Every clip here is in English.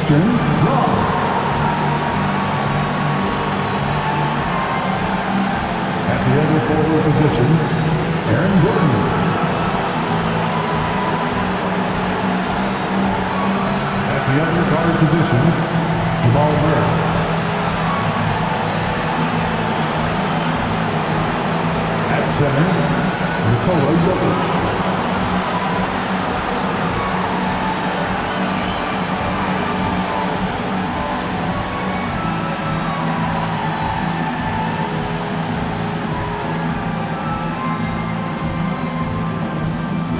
Question, draw. At the other forward position, Aaron Gordon. At the other guard position, Jamal Murray. At center, Nikola Jokic.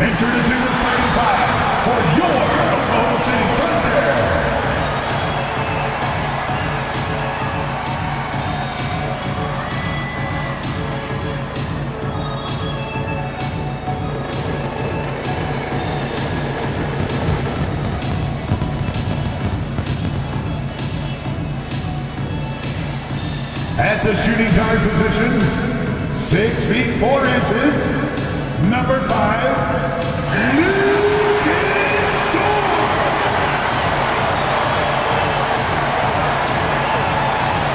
Introducing the starting five for your Oklahoma City Thunder. At the shooting guard position, 6 feet 4 inches, number 5.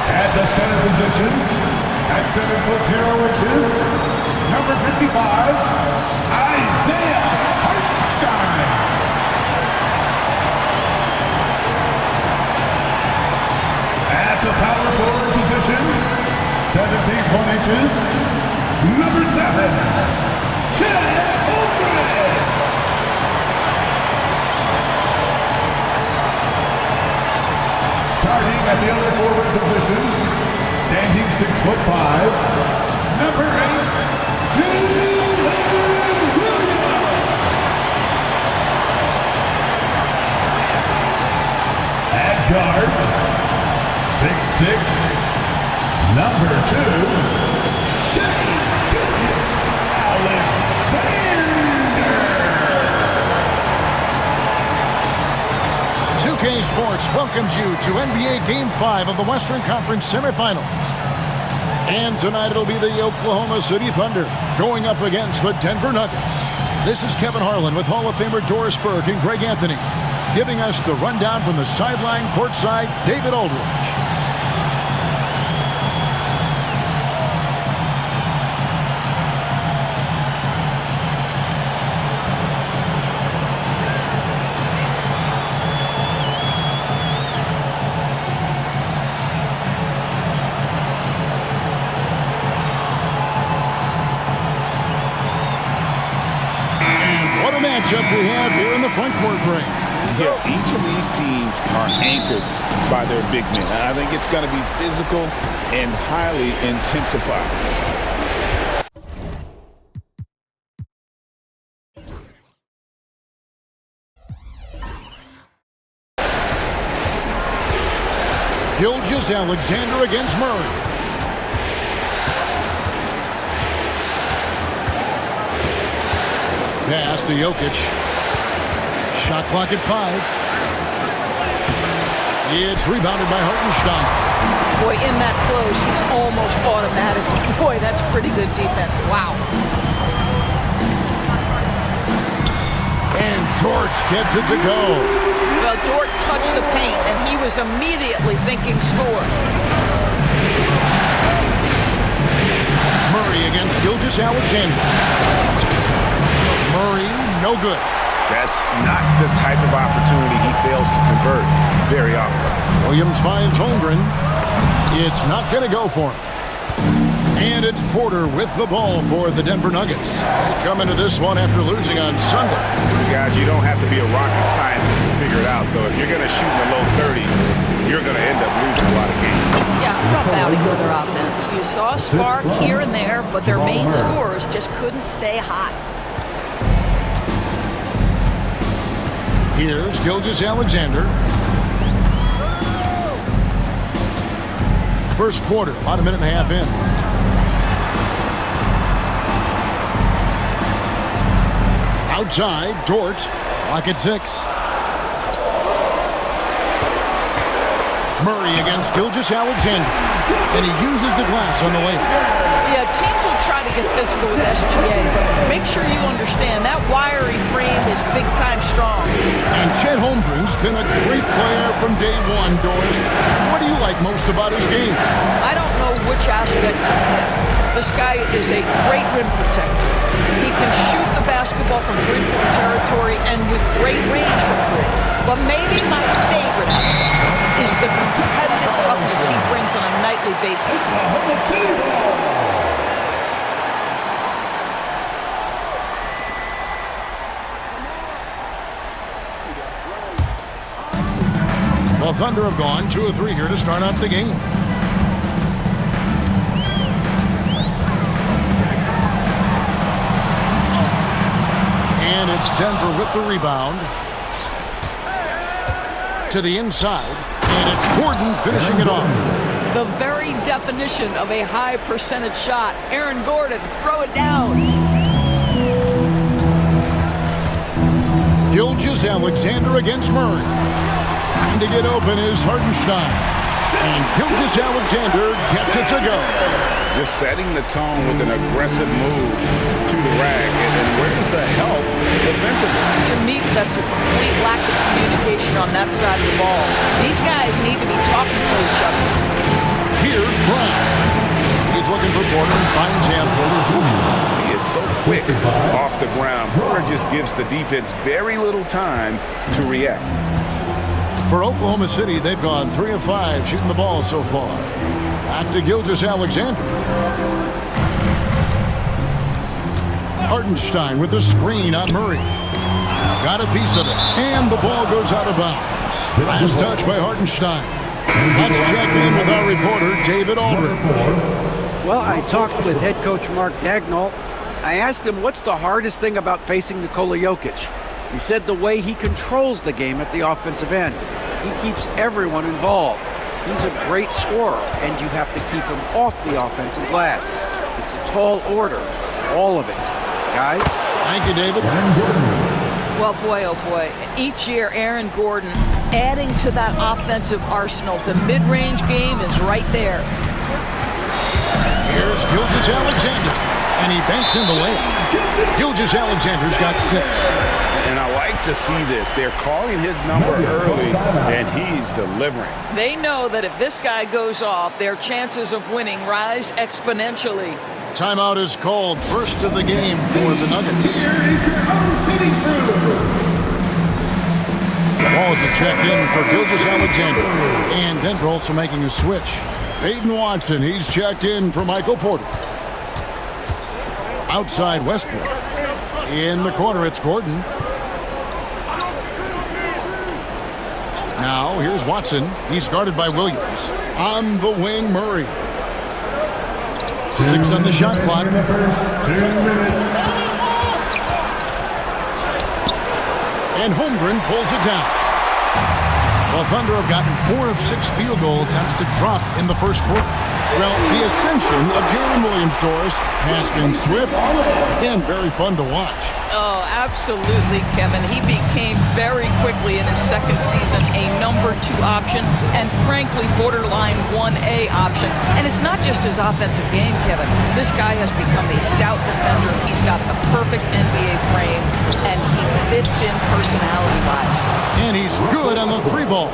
At the center position, at 7 foot 0 inches, number 55, Isaiah Hartenstein. At the power forward position, 17 inches, number 7, Chad. Starting at the other forward position, standing 6'5", number 8, Jalen Williams. At guard, 6'6", number 2, Shea Alexander. 2K Sports welcomes you to NBA Game 5 of the Western Conference Semifinals. And tonight it'll be the Oklahoma City Thunder going up against the Denver Nuggets. This is Kevin Harlan with Hall of Famer Doris Burke and Greg Anthony, giving us the rundown from the sideline courtside, David Aldridge. Matchup we have here in the front court break. Yeah, each of these teams are anchored by their big men. I think it's going to be physical and highly intensified. Gilgeous-Alexander against Murray. Pass to Jokic. Shot clock at 5. It's rebounded by Hartenstein. Boy, in that close, he's almost automatic. Boy, that's pretty good defense. Wow. And Dort gets it to go. Well, Dort touched the paint, and he was immediately thinking score. Murray against Gilgeous-Alexander. Murray, no good. That's not the type of opportunity he fails to convert very often. Williams finds Holmgren. It's not going to go for him. And it's Porter with the ball for the Denver Nuggets. They come into this one after losing on Sunday. Guys, you don't have to be a rocket scientist to figure it out, though. If you're going to shoot in the low 30s, you're going to end up losing a lot of games. Yeah, rough outing for their offense. You saw a spark here and there, but their main scorers just couldn't stay hot. Here's Gilgeous-Alexander. First quarter, about a minute and a half in. Outside, Dort, clock at 6. Murray against Gilgeous-Alexander. And he uses the glass on the way. Yeah, teams will try to get physical with SGA, but make sure you understand that wiry frame is big-time strong. And And Chet Holmgren's been a great player from day one, Doris. What do you like most about his game? I don't know which aspect to pick. This guy is a great rim protector. He can shoot the basketball from three-point territory and with great range from three. But maybe my favorite aspect is the competitive toughness he brings on a nightly basis. The Thunder have gone 2 of 3 here to start out the game. And it's Denver with the rebound. To the inside. And it's Gordon finishing it off. The very definition of a high percentage shot. Aaron Gordon, throw it down. Gilgeous-Alexander against Murray. Trying to get open is Hartenstein. And Gilgeous-Alexander gets it to go. Just setting the tone with an aggressive move to the rack. And then where's the help defensively? To me, that's a complete lack of communication on that side of the ball. These guys need to be talking to each other. Here's Brown. He's looking for Porter and finds him. He is so quick off the ground. Porter just gives the defense very little time to react. For Oklahoma City, they've gone 3 of 5 shooting the ball so far. Back to Gilgeous-Alexander. Hartenstein with the screen on Murray. Got a piece of it. And the ball goes out of bounds. Last touch by Hartenstein. Let's check in with our reporter, David Aldridge. Well, I talked with head coach Mark Dagnall. I asked him what's the hardest thing about facing Nikola Jokic. He said the way he controls the game at the offensive end. He keeps everyone involved. He's a great scorer, and you have to keep him off the offensive glass. It's a tall order, all of it. Guys? Thank you, David. Well, boy, oh boy. Each year, Aaron Gordon adding to that offensive arsenal. The mid-range game is right there. Here's Gilgeous-Alexander, and he banks in the layup. Gilgeous-Alexander's got 6. And I like to see this. They're calling his number early, and he's delivering. They know that if this guy goes off, their chances of winning rise exponentially. Timeout is called. First of the game for the Nuggets. Balls is checked in for Gilgeous-Alexander. And Denver also making a switch. Peyton Watson, he's checked in for Michael Porter. Outside Westbrook. In the corner, it's Gordon. Now, here's Watson. He's guarded by Williams. On the wing, Murray. 6 on the shot clock. 2 minutes. And Holmgren pulls it down. The Thunder have gotten 4 of 6 field goal attempts to drop in the first quarter. Well, the ascension of Jalen Williams, Doris, has been swift and very fun to watch. Oh, absolutely, Kevin. He became very quickly in his second season a number 2 option and frankly borderline 1A option. And it's not just his offensive game, Kevin. This guy has become a stout defender. He's got the perfect NBA frame and he fits in personality-wise. And he's good on the 3-ball.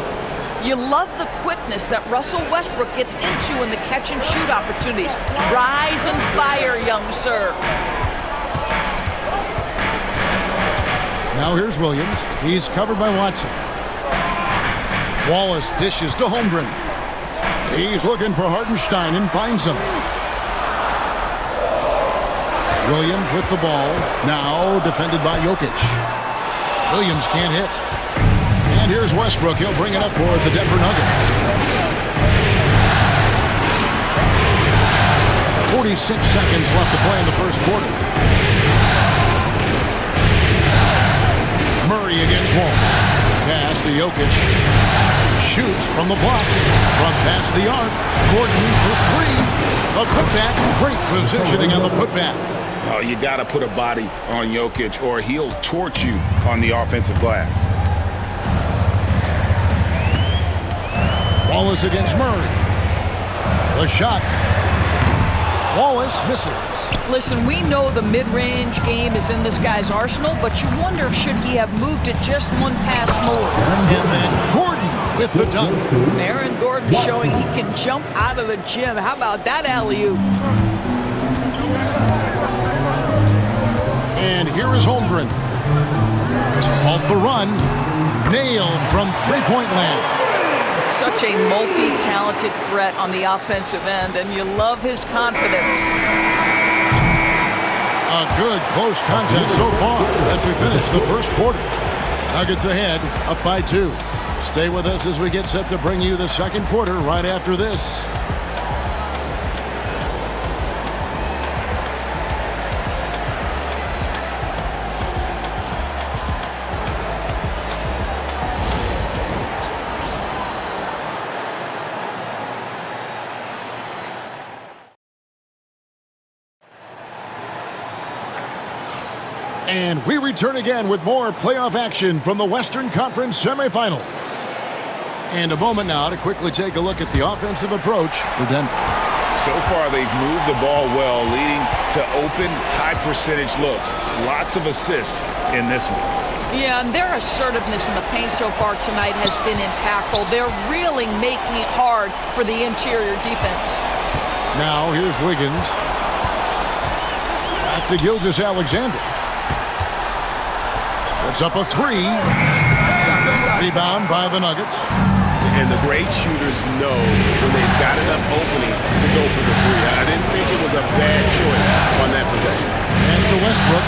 You love the quickness that Russell Westbrook gets into in the catch-and-shoot opportunities. Rise and fire, young sir. Now here's Williams. He's covered by Watson. Wallace dishes to Holmgren. He's looking for Hartenstein and finds him. Williams with the ball. Now defended by Jokic. Williams can't hit. And here's Westbrook. He'll bring it up for the Denver Nuggets. 46 seconds left to play in the first quarter. Murray against Wallace. Pass to Jokic. Shoots from the block. From past the arc. Gordon for 3. A putback. Great positioning on the putback. Oh, you got to put a body on Jokic or he'll torch you on the offensive glass. Wallace against Murray. The shot. Wallace misses. Listen, we know the mid-range game is in this guy's arsenal, but you wonder, should he have moved it just one pass more? And then Gordon with the dunk. Aaron Gordon showing he can jump out of the gym. How about that alley-oop? And here is Holmgren. To halt the run. Nailed from three-point land. Such a multi-talented threat on the offensive end, and you love his confidence. A good close contest so far as we finish the first quarter. Nuggets ahead, up by 2. Stay with us as we get set to bring you the second quarter right after this. And we return again with more playoff action from the Western Conference semifinals. And a moment now to quickly take a look at the offensive approach for Denver. So far, they've moved the ball well, leading to open, high-percentage looks. Lots of assists in this one. Yeah, and their assertiveness in the paint so far tonight has been impactful. They're really making it hard for the interior defense. Now, here's Wiggins. Back to Gilgeous-Alexander. Puts up a 3. Rebound by the Nuggets. And the great shooters know when they've got enough opening to go for the 3. I didn't think it was a bad choice on that possession. Pass to Westbrook.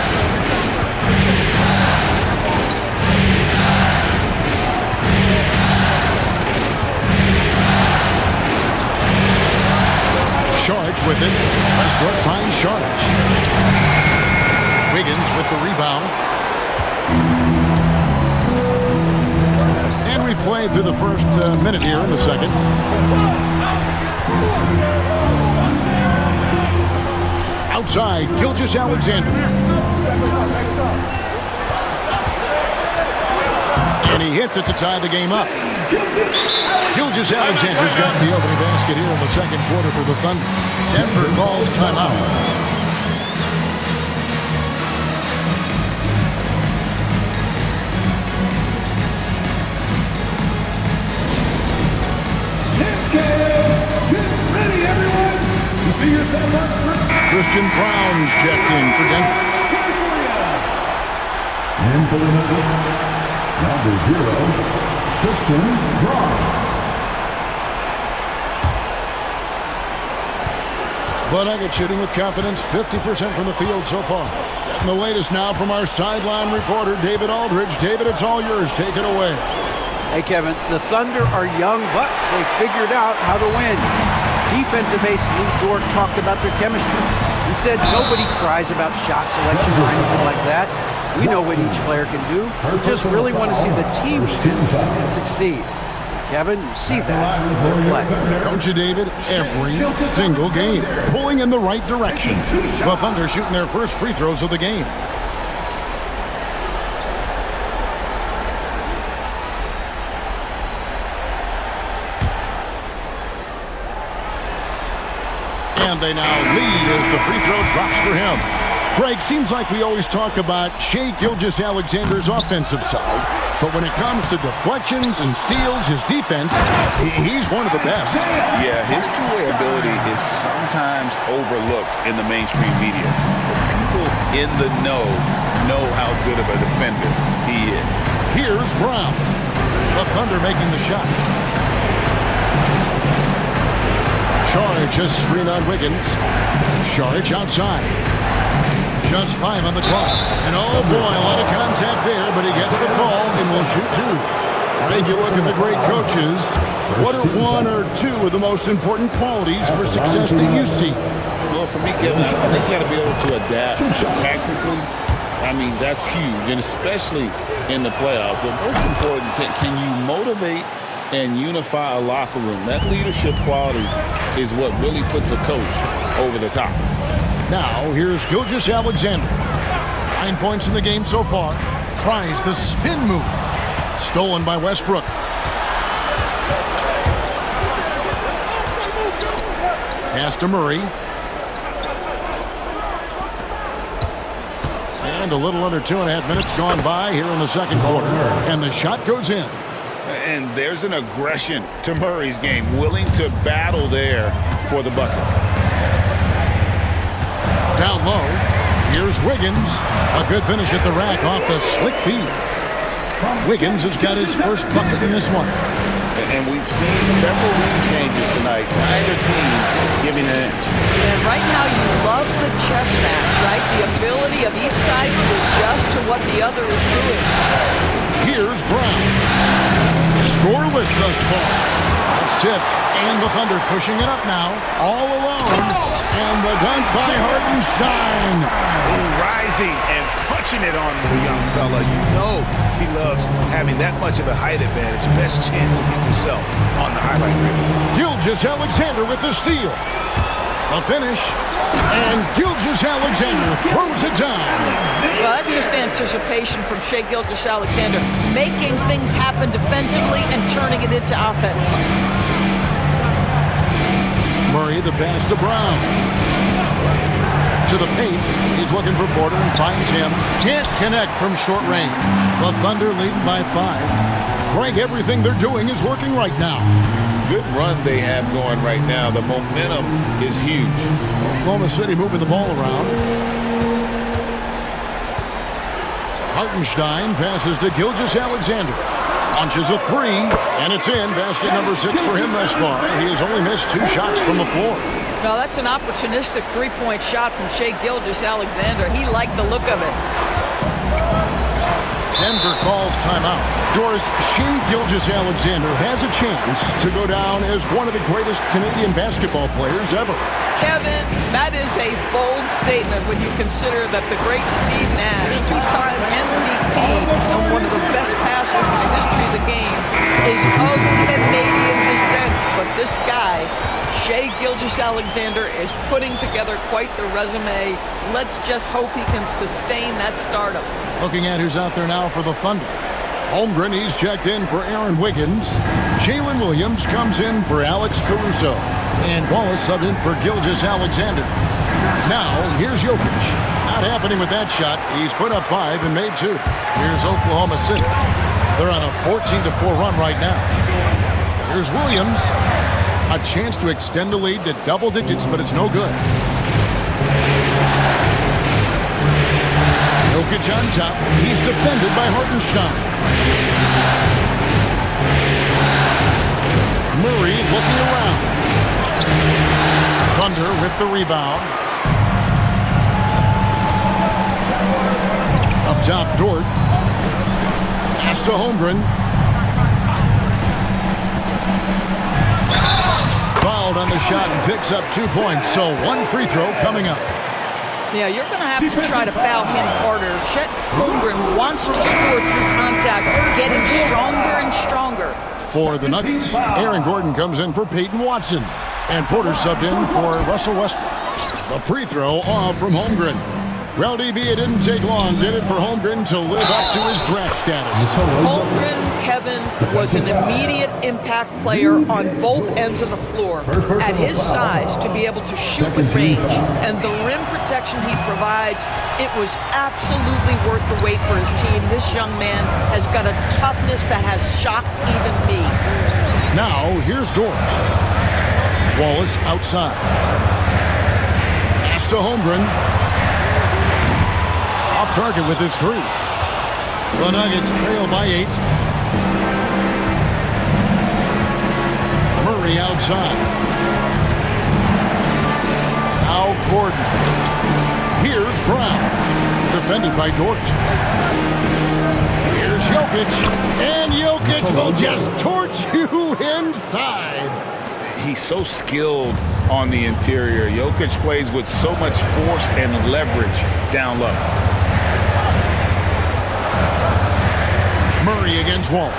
Sharge with it. Westbrook finds Sharge. Wiggins with the rebound. And we've played through the first minute here in the second. Outside, Gilgeous-Alexander. And he hits it to tie the game up. Gilgeous-Alexander's got the opening basket here in the second quarter for the Thunder. Denver calls timeout. Christian Brown's checked in for Denver. And for the Nuggets, number 0, Christian Brown. The Nuggets shooting with confidence, 50% from the field so far. And the latest now from our sideline reporter, David Aldridge. David, it's all yours. Take it away. Hey, Kevin, the Thunder are young, but they figured out how to win. Defensive ace Lou Dort talked about their chemistry. He said nobody cries about shot selection or anything like that. We know what each player can do. We just really want to see the team and succeed. Kevin, you see that in their play. Don't you, David? Every single game. Pulling in the right direction. The Thunder shooting their first free throws of the game. And they now lead as the free throw drops for him. Greg, seems like we always talk about Shai Gilgeous-Alexander's offensive side, but when it comes to deflections and steals, his defense, he's one of the best. Yeah, his two-way ability is sometimes overlooked in the mainstream media. People in the know how good of a defender he is. Here's Brown. The Thunder making the shot. Sharge just screen on Wiggins. Sharge outside. Just 5 on the clock. And oh boy, a lot of contact there, but he gets the call and will shoot 2. Greg, you look at the great coaches. What are 1 or 2 of the most important qualities for success that you see? Well, for me, Kevin, I think you got to be able to adapt tactically. I mean, that's huge, and especially in the playoffs. But most important, can you motivate and unify a locker room? That leadership quality is what really puts a coach over the top. Now, here's Gilgeous-Alexander. 9 points in the game so far. Tries the spin move. Stolen by Westbrook. Pass to Murray. And a little under 2.5 minutes gone by here in the second quarter. And the shot goes in. And there's an aggression to Murray's game, willing to battle there for the bucket. Down low, here's Wiggins. A good finish at the rack off the slick feed. Wiggins has got his first bucket in this one. And we've seen several lead changes tonight. Neither team giving an inch. And right now you love the chess match, right? The ability of each side to adjust to what the other is doing. Here's Brown. Scoreless thus far. It's tipped, and the Thunder pushing it up now, all alone. And the dunk by Hartenstein. Rising and punching it on the young fella. You know he loves having that much of a height advantage. Best chance to get yourself on the highlight reel. Gilgeous-Alexander with the steal. The finish, and Gilgeous-Alexander throws it down. Well, that's just anticipation from Shai Gilgeous-Alexander, making things happen defensively and turning it into offense. Murray, the pass to Brown. To the paint. He's looking for Porter and finds him. Can't connect from short range. The Thunder leading by 5. Greg, everything they're doing is working right now. Good run they have going right now. The momentum is huge. Oklahoma City moving the ball around. Hartenstein passes to Gilgeous-Alexander. Launches a 3, and it's in. Basket number 6 for him thus far. He has only missed 2 shots from the floor. Well, that's an opportunistic three-point shot from Shai Gilgeous-Alexander. He liked the look of it. Denver calls timeout. Doris, Shai Gilgeous-Alexander has a chance to go down as one of the greatest Canadian basketball players ever. Kevin, that is a bold statement when you consider that the great Steve Nash, two-time MVP and one of the best passers in the history of the game, is of Canadian descent. But this guy, Shai Gilgeous-Alexander, is putting together quite the resume. Let's just hope he can sustain that stardom. Looking at who's out there now for the Thunder. Holmgren, he's checked in for Aaron Wiggins. Jalen Williams comes in for Alex Caruso. And Wallace subbed in for Gilgeous-Alexander. Now, here's Jokic. Not happening with that shot. He's put up 5 and made 2. Here's Oklahoma City. They're on a 14-4 run right now. Here's Williams. A chance to extend the lead to double digits, but it's no good. Jokic on top. He's defended by Hartenstein. Murray looking around. Thunder with the rebound. Up top, Dort. Pass to Holmgren. Fouled on the shot and picks up 2 points. So 1 free throw coming up. Yeah, you're going to have to try to foul him harder. Chet Holmgren wants to score through contact, getting stronger and stronger. For the Nuggets, Aaron Gordon comes in for Peyton Watson. And Porter subbed in for Russell Westbrook. The free throw off from Holmgren. Well, DB, it didn't take long, did it, for Holmgren to live up to his draft status? Holmgren, Kevin, was an immediate impact player on both ends of the floor. At his size, to be able to shoot with range and the rim protection he provides, it was absolutely worth the wait for his team. This young man has got a toughness that has shocked even me. Now, here's Dort. Wallace outside. Pass to Holmgren. Off target with his 3. The Nuggets trail by 8. Murray outside. Now Gordon. Here's Brown. Defended by Dort. Here's Jokic. And Jokic will just torch you inside. He's so skilled on the interior. Jokic plays with so much force and leverage down low. Murray against Wallace.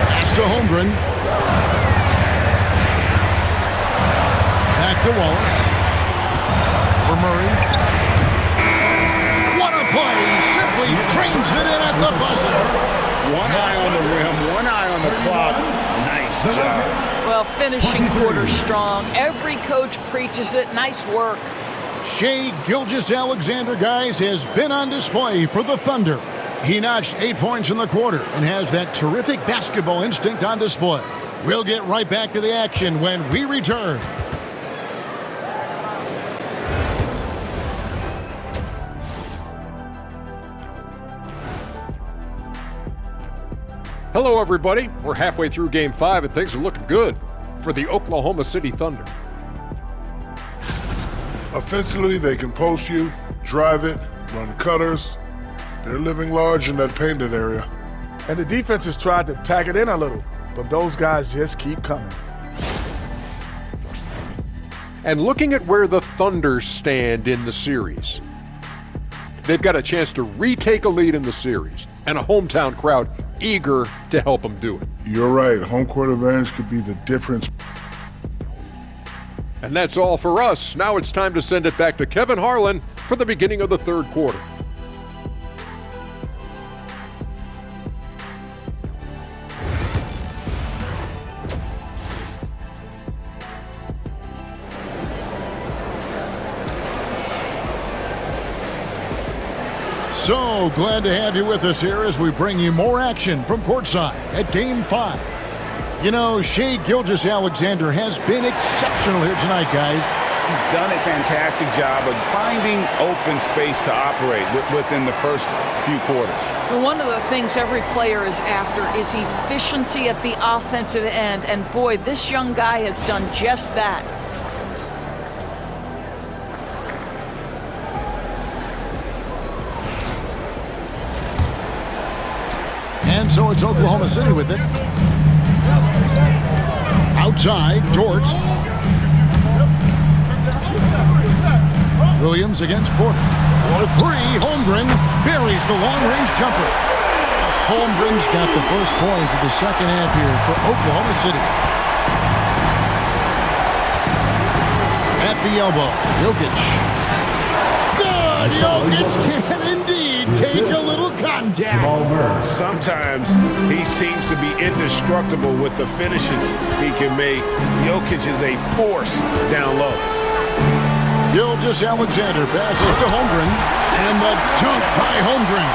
Pass to Holmgren. Back to Wallace. For Murray. What a play! Simply drains it in at the buzzer. One eye on the rim, one eye on the clock. Nice job. Well, finishing quarter strong. Every coach preaches it. Nice work. Shai Gilgeous-Alexander, guys, has been on display for the Thunder. He notched 8 points in the quarter and has that terrific basketball instinct on display. We'll get right back to the action when we return. Hello, everybody. We're halfway through Game 5, and things are looking good for the Oklahoma City Thunder. Offensively, they can post you, drive it, run cutters. They're living large in that painted area. And the defense has tried to pack it in a little, but those guys just keep coming. And looking at where the Thunder stand in the series, they've got a chance to retake a lead in the series and a hometown crowd eager to help them do it. You're right. Home court advantage could be the difference. And that's all for us. Now it's time to send it back to Kevin Harlan for the beginning of the third quarter. So glad to have you with us here as we bring you more action from courtside at Game 5. You know, Shai Gilgeous-Alexander has been exceptional here tonight, guys. He's done a fantastic job of finding open space to operate within the first few quarters. Well, one of the things every player is after is efficiency at the offensive end, and boy, this young guy has done just that. And so it's Oklahoma City with it. Outside, Dort. Williams against Porter. For three, Holmgren buries the long-range jumper. Holmgren's got the first points of the second half here for Oklahoma City. At the elbow, Jokic. Good! Jokic can indeed take a little contact. Sometimes he seems to be indestructible with the finishes he can make. Jokic is a force down low. Gilgeous-Alexander passes to Holmgren, and the dunk by Holmgren.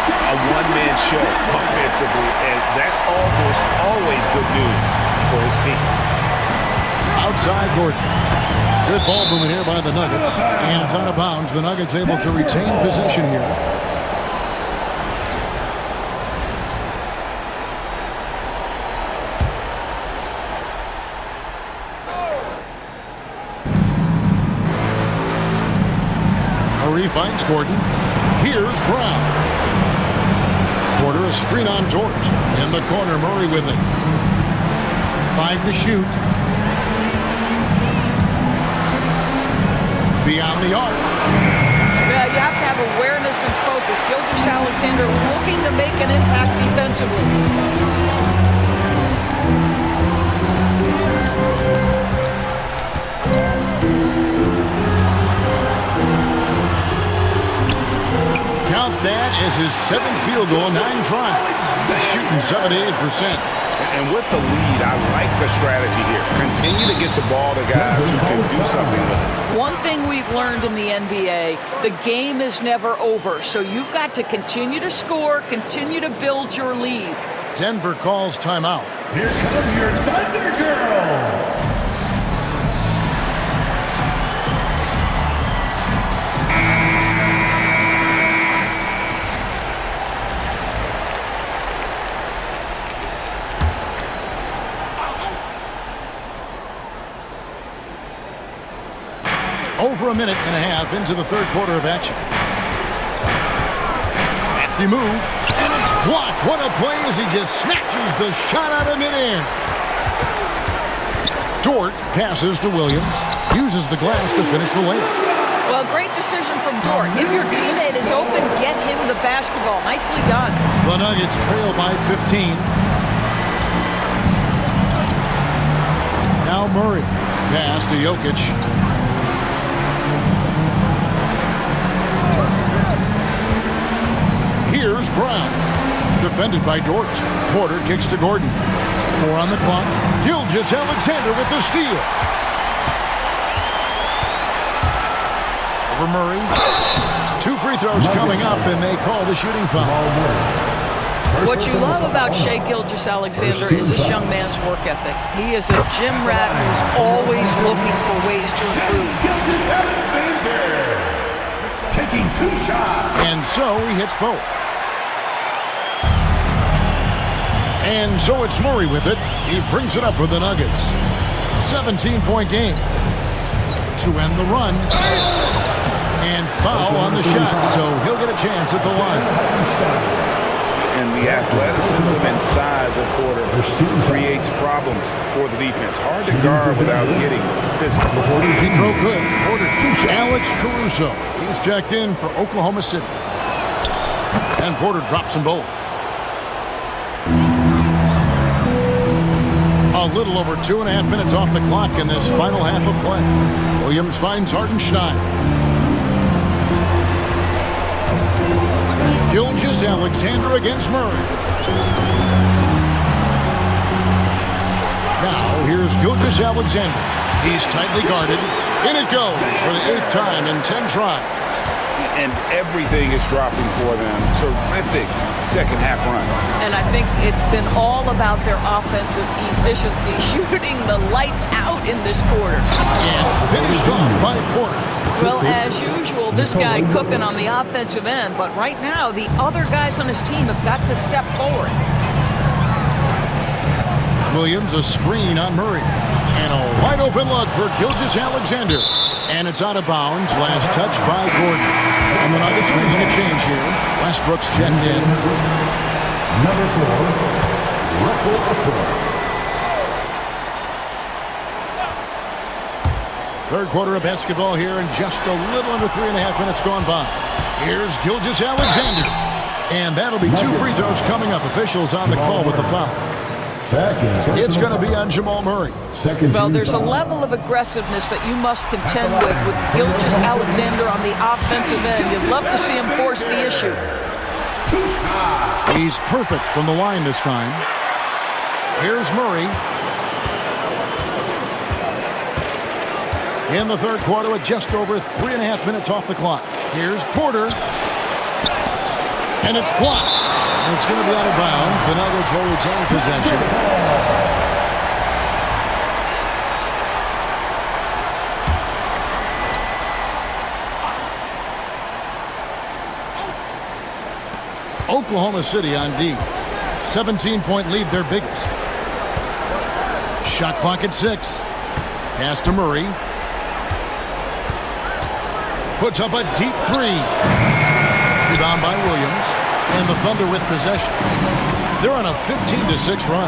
A one-man show offensively, and that's almost always good news for his team. Outside Gordon. Good ball movement here by the Nuggets, and it's out of bounds. The Nuggets able to retain possession here. Murray finds Gordon. Here's Brown. Porter a screen on Dort. In the corner, Murray with it. 5 to shoot. Beyond the arc. Yeah, you have to have awareness and focus. Gilgeous-Alexander looking to make an impact defensively. Count that as his 7th field goal, 9 tries. He's shooting 78%. And with the lead, I like the strategy here. Continue to get the ball to guys who can do something with it. One thing we've learned in the NBA, the game is never over. So you've got to continue to score, continue to build your lead. Denver calls timeout. Here comes your Thunder Girl. Over a minute and a half into the third quarter of action. Crafty move, and it's blocked. What a play as he just snatches the shot out of midair. Dort passes to Williams, uses the glass to finish the layup. Well, great decision from Dort. If your teammate is open, get him the basketball. Nicely done. The Nuggets trail by 15. Now Murray. Pass to Jokic. Here's Brown. Defended by Dort. Porter kicks to Gordon. 4 on the clock. Gilgeous-Alexander with the steal. For Murray. 2 free throws coming up, and they call the shooting foul. What you love about Shai Gilgeous-Alexander is this young man's work ethic. He is a gym rat who's always looking for ways to improve. Taking 2 shots. And so he hits both. And so it's Murray with it. He brings it up for the Nuggets. 17-point game. To end the run. And foul on the shot, so he'll get a chance at the line. And the athleticism and size of Porter creates problems for the defense. Hard to guard without getting physical. He throw good. Porter. Alex Caruso. He's checked in for Oklahoma City. And Porter drops them both. A little over 2.5 minutes off the clock in this final half of play. Williams finds Hartenstein. Gilgeous-Alexander against Murray. Now, here's Gilgeous-Alexander. He's tightly guarded. In it goes for the 8th time in 10 tries. And everything is dropping for them. Terrific second half run. And I think it's been all about their offensive efficiency, shooting the lights out in this quarter. And finished off by Porter. Well, as usual, this guy cooking on the offensive end, but right now the other guys on his team have got to step forward. Williams a screen on Murray. And a wide open look for Gilgeous-Alexander. And it's out of bounds. Last touch by Gordon. And the Nuggets making a change here. Westbrook's checked in. Number 4, Russell Westbrook. Third quarter of basketball here, and just a little under 3.5 minutes gone by. Here's Gilgeous-Alexander. And that'll be 2 free throws coming up. Officials on the call with the foul. It's going to be on Jamal Murray. Well, there's a level of aggressiveness that you must contend with Gilgeous-Alexander on the offensive end. You'd love to see him force the issue. He's perfect from the line this time. Here's Murray. In the third quarter with just over 3.5 minutes off the clock. Here's Porter. And it's blocked. And it's going to be out of bounds. The Nuggets will retain possession. Oklahoma City on D. 17-point lead, their biggest. Shot clock at 6. Pass to Murray. Puts up a deep 3. Rebound by Williams. And the Thunder with possession. They're on a 15-6 run.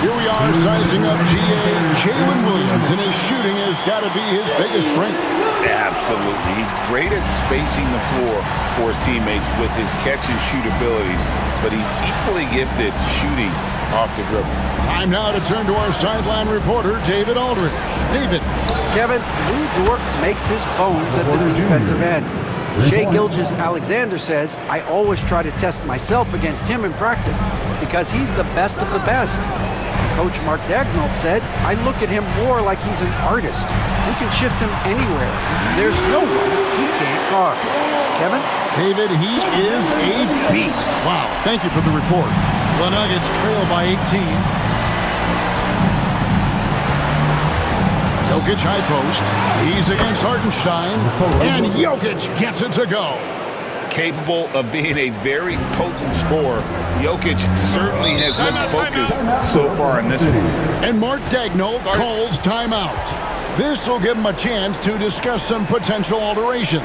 Here we are sizing up Jalen Williams, and his shooting has got to be his biggest strength. Absolutely. He's great at spacing the floor for his teammates with his catch-and-shoot abilities, but he's equally gifted shooting off the dribble. Time now to turn to our sideline reporter, David Aldridge. David. Kevin, Lou Dort makes his bones at the defensive end. Shai Gilgeous-Alexander says, I always try to test myself against him in practice because he's the best of the best. Coach Mark Daigneault said, I look at him more like he's an artist. We can shift him anywhere. There's no one he can't guard. Kevin? David, he is a beast. Wow, thank you for the report. The Nuggets trail by 18. Jokic high post. He's against Hartenstein. And Jokic gets it to go. Capable of being a very potent scorer, Jokic certainly has looked focused so far in this one. And Mark Daigneault calls timeout. This will give him a chance to discuss some potential alterations.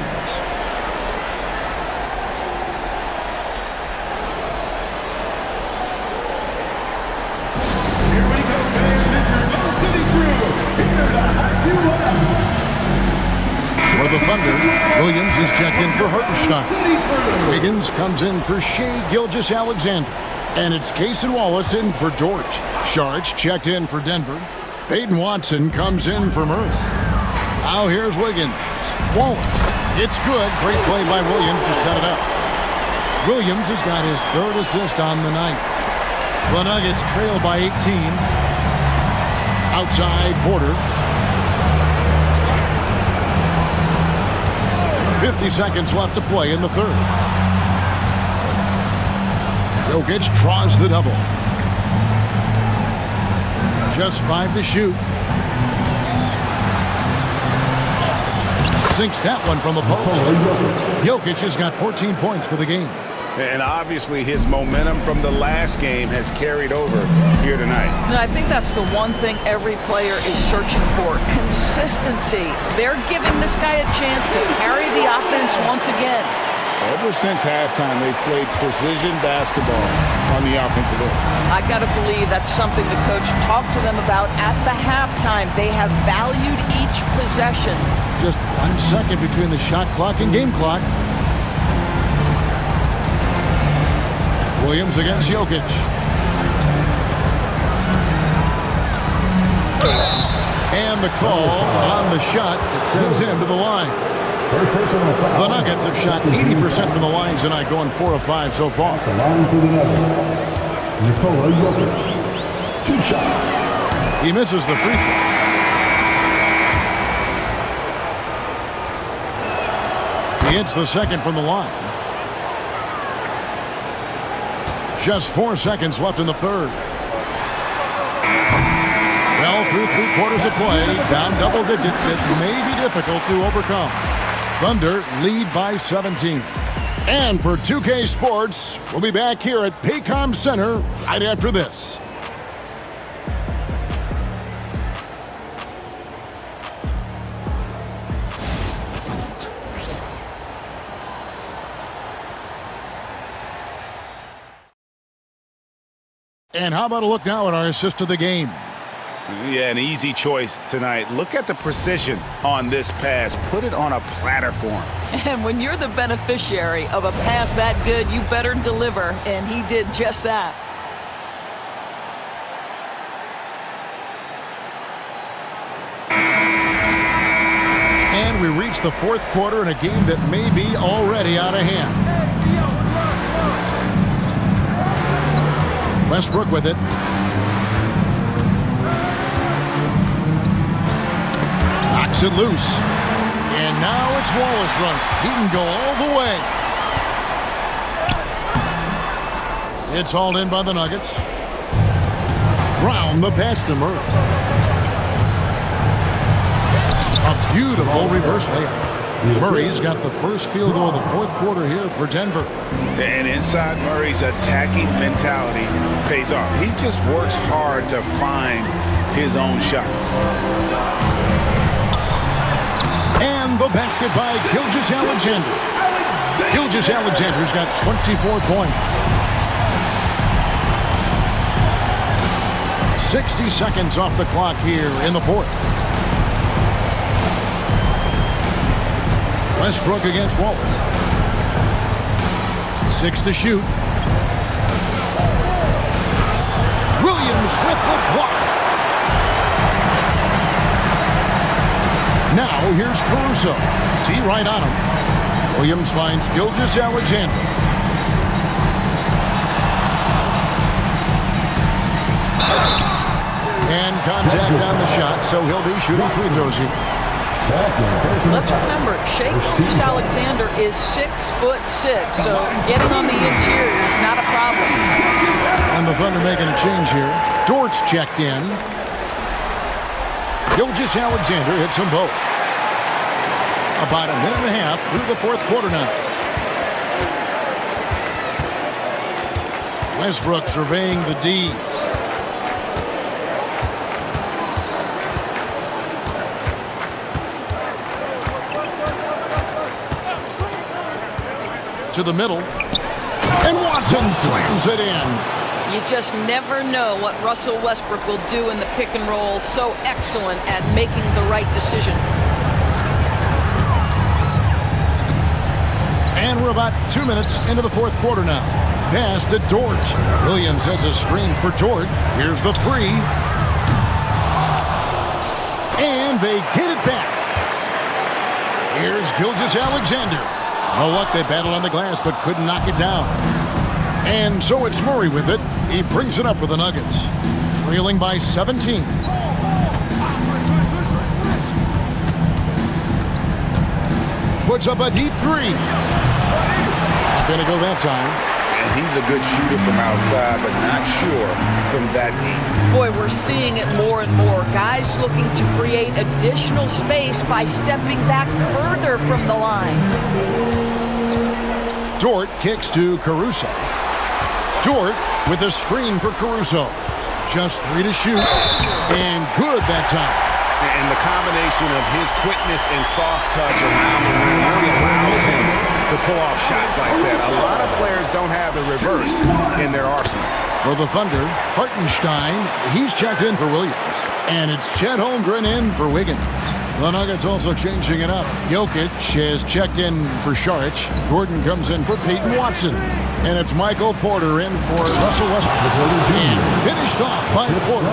For the Thunder, Williams is checked in for Hartenstein. Wiggins comes in for Shai Gilgeous-Alexander. And it's Cason Wallace in for Dort. Sharch checked in for Denver. Peyton Watson comes in for Murray. Now here's Wiggins. Wallace. It's good. Great play by Williams to set it up. Williams has got his 3rd assist on the night. The Nuggets trail by 18. Outside Porter. 50 seconds left to play in the third. Jokic draws the double. Just 5 to shoot. Sinks that one from the post. Jokic has got 14 points for the game. And obviously his momentum from the last game has carried over here tonight. I think that's the one thing every player is searching for, consistency. They're giving this guy a chance to carry the offense once again. Ever since halftime, they've played precision basketball on the offensive end. I got to believe that's something the coach talked to them about at the halftime. They have valued each possession. Just 1 second between the shot clock and game clock. Williams against Jokic. And the call on the shot that sends him to the line. The Nuggets have shot 80% from the line tonight, going 4 of 5 so far. The line for the Nuggets, Nikola Jokic. 2 shots. He misses the free throw. He hits the second from the line. Just 4 seconds left in the third. Well, through 3 quarters of play, down double digits, it may be difficult to overcome. Thunder lead by 17. And for 2K Sports, we'll be back here at Paycom Center right after this. And how about a look now at our assist of the game? Yeah, an easy choice tonight. Look at the precision on this pass. Put it on a platter form. And when you're the beneficiary of a pass that good, you better deliver, and he did just that. And we reach the fourth quarter in a game that may be already out of hand. Westbrook with it. Knocks it loose. And now it's Wallace running. He can go all the way. It's hauled in by the Nuggets. Brown the pass to Murray. A beautiful reverse layup. Murray's got the first field goal of the fourth quarter here for Denver. And inside Murray's attacking mentality pays off. He just works hard to find his own shot. And the basket by Gilgeous-Alexander. Gilgeous-Alexander's got 24 points. 60 seconds off the clock here in the fourth. Westbrook against Wallace. 6 to shoot. Williams with the block. Now here's Caruso. T right on him. Williams finds Gilgeous-Alexander. And contact on the shot, so he'll be shooting free throws here. Let's remember, Shai Gilgeous-Alexander is 6'6", so getting on the interior is not a problem. And the Thunder making a change here. Dort's checked in. Gilgeous-Alexander hits them both. About a minute and a half through the fourth quarter now. Westbrook surveying the D. To the middle, and Watson slams it in. You just never know what Russell Westbrook will do in the pick and roll. So excellent at making the right decision. And we're about 2 minutes into the fourth quarter now. Pass to Dort. Williams has a screen for Dort. Here's the three. And they get it back. Here's Gilgeous-Alexander. Oh, look, they battled on the glass but couldn't knock it down. And so it's Murray with it. He brings it up for the Nuggets. Trailing by 17. puts up a deep three. Not going to go that time. And he's a good shooter from outside, but not sure from that deep. Boy, we're seeing it more and more. Guys looking to create additional space by stepping back further from the line. Dort kicks to Caruso. Dort with a screen for Caruso. Just 3 to shoot. And good that time. And the combination of his quickness and soft touch around the rim really allows him to pull off shots like that. A lot of players don't have the reverse in their arsenal. For the Thunder, Hartenstein, he's checked in for Williams. And it's Chet Holmgren in for Wiggins. The Nuggets also changing it up. Jokic has checked in for Šarić. Gordon comes in for Peyton Watson. And it's Michael Porter in for Russell Westbrook. And finished off by Porter.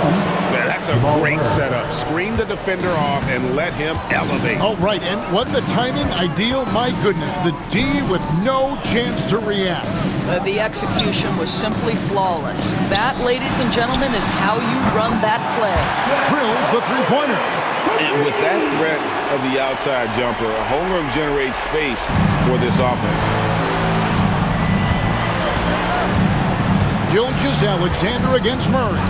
Yeah, that's a great setup. Screen the defender off and let him elevate. Oh, right. And what the timing? Ideal. My goodness. The D with no chance to react. The execution was simply flawless. That, ladies and gentlemen, is how you run that play. Drills the three-pointer. And with that threat of the outside jumper, Holmgren generates space for this offense. Gilgeous-Alexander against Murray.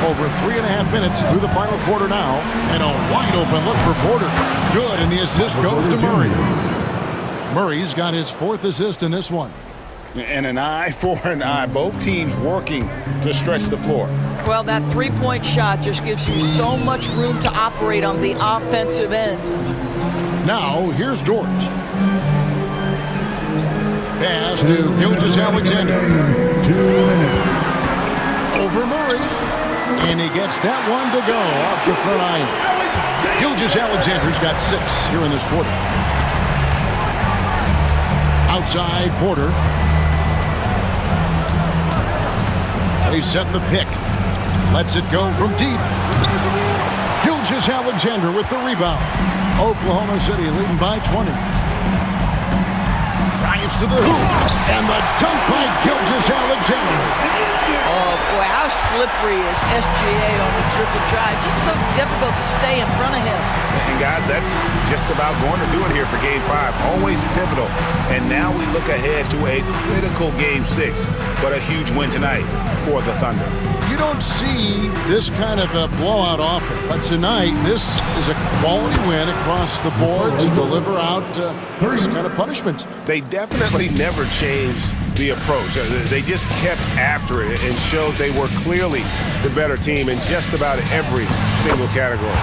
Over 3.5 minutes through the final quarter now, and a wide-open look for Porter. Good, and the assist goes to Murray. Murray's got his 4th assist in this one. And an eye for an eye. Both teams working to stretch the floor. Well, that three-point shot just gives you so much room to operate on the offensive end. Now, here's Dort. Pass to Gilgeous-Alexander. 2 minutes. Over Murray. And he gets that one to go off the front iron. Gilgeous-Alexander's got 6 here in this quarter. Outside, Porter. They set the pick. Lets it go from deep. Gilgeous-Alexander with the rebound. Oklahoma City leading by 20. Drives to the hoop. And the dunk by Gilgeous-Alexander. Oh, boy, how slippery is SGA on the triple drive. Just so difficult to stay in front of him. And guys, that's just about going to do it here for Game 5. Always pivotal. And now we look ahead to a critical Game 6. But a huge win tonight for the Thunder. You don't see this kind of a blowout often. But tonight, this is a quality win across the board to deliver out this kind of punishment. They definitely never changed the approach. They just kept after it and showed they were clearly the better team in just about every single category.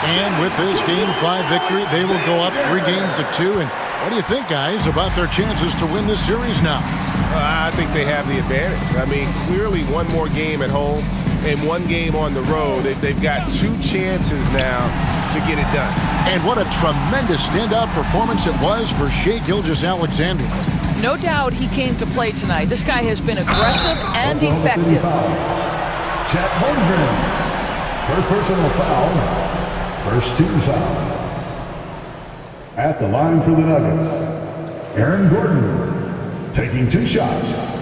And with this Game 5 victory, they will go up 3 games to 2. And what do you think, guys, about their chances to win this series now? I think they have the advantage. I mean, clearly one more game at home and 1 game on the road. They've got 2 chances now to get it done. And what a tremendous standout performance it was for Shai Gilgeous-Alexander. No doubt he came to play tonight. This guy has been aggressive and effective. Chet Holmgren. First personal foul. First team foul. At the line for the Nuggets, Aaron Gordon taking 2 shots.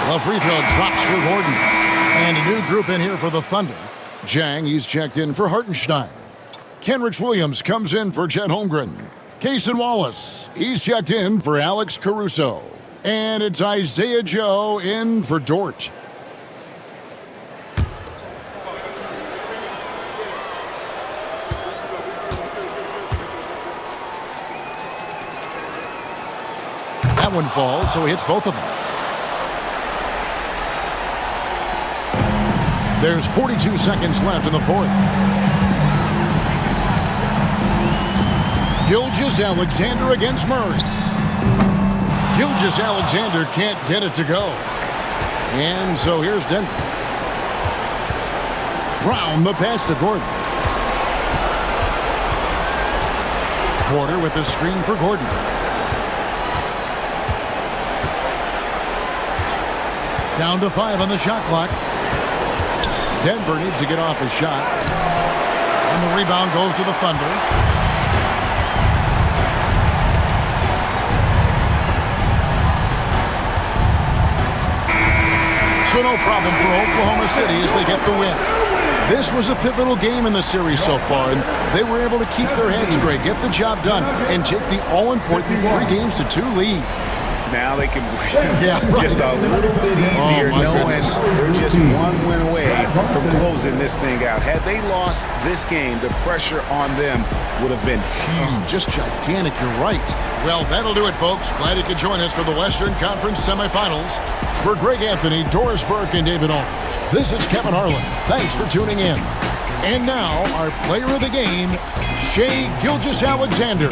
The free throw drops for Gordon. And a new group in here for the Thunder. Jang, he's checked in for Hartenstein. Kenrich Williams comes in for Chet Holmgren. Cason Wallace, he's checked in for Alex Caruso. And it's Isaiah Joe in for Dort. That one falls, so he hits both of them. There's 42 seconds left in the 4th. Gilgeous-Alexander against Murray. Gilgeous-Alexander can't get it to go. And so here's Denver. Brown the pass to Gordon. Porter with the screen for Gordon. Down to 5 on the shot clock. Denver needs to get off a shot. And the rebound goes to the Thunder. So no problem for Oklahoma City as they get the win. This was a pivotal game in the series so far, and they were able to keep their heads straight, get the job done, and take the all-important 3-2 lead. Now they can breathe just a little bit easier, knowing they're just one win away from closing this thing out. Had they lost this game, the pressure on them would have been huge. Just gigantic, you're right. Well, that'll do it, folks. Glad you could join us for the Western Conference semifinals. For Greg Anthony, Doris Burke, and David Owens, this is Kevin Harlan. Thanks for tuning in. And now, our player of the game, Shai Gilgeous-Alexander.